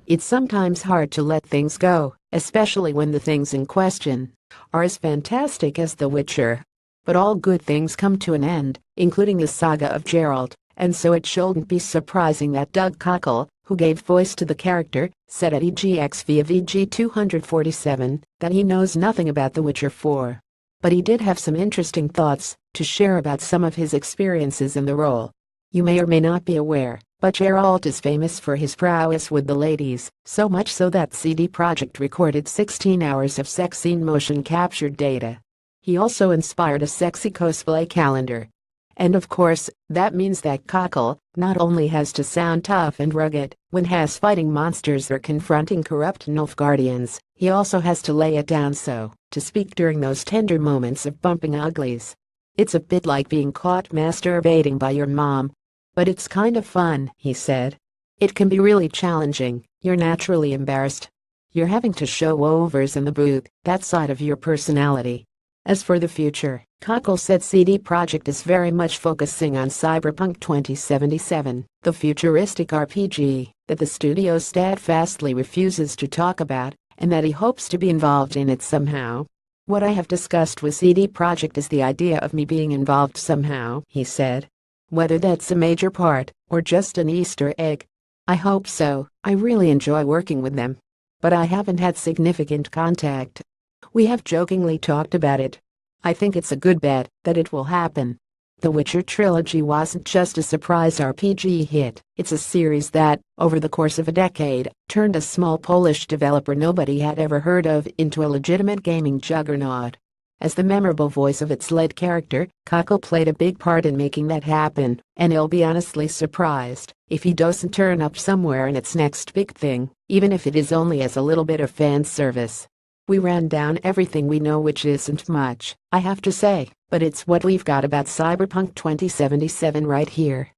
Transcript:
It's sometimes hard to let things go, especially when the things in question are as fantastic as The Witcher. But all good things come to an end, including the saga of Geralt, and so it shouldn't be surprising that Doug Cockle, who gave voice to the character, said at EGX via VG247 that he knows nothing about The Witcher 4. But he did have some interesting thoughts to share about some of his experiences in the role. You may or may not be aware, but Geralt is famous for his prowess with the ladies, so much so that CD Projekt recorded 16 hours of sex scene motion captured data. He also inspired a sexy cosplay calendar. And of course, that means that Cockle not only has to sound tough and rugged when he's fighting monsters or confronting corrupt Nilfgaardians, he also has to lay it down, so to speak, during those tender moments of bumping uglies. It's a bit like being caught masturbating by your mom. But it's kind of fun, he said. It can be really challenging. You're naturally embarrassed. You're having to show overs in the booth, that side of your personality. As for the future, Cockle said CD Projekt is very much focusing on Cyberpunk 2077, the futuristic RPG that the studio steadfastly refuses to talk about, and that he hopes to be involved in it somehow. What I have discussed with CD Projekt is the idea of me being involved somehow, he said. Whether that's a major part or just an Easter egg. I hope so. I really enjoy working with them. But I haven't had significant contact. We have jokingly talked about it. I think it's a good bet that it will happen. The Witcher trilogy wasn't just a surprise RPG hit, it's a series that, over the course of a decade, turned a small Polish developer nobody had ever heard of into a legitimate gaming juggernaut. As the memorable voice of its lead character, Cockle played a big part in making that happen, and I'll be honestly surprised if he doesn't turn up somewhere in its next big thing, even if it is only as a little bit of fan service. We ran down everything we know, which isn't much, I have to say, but it's what we've got about Cyberpunk 2077 right here.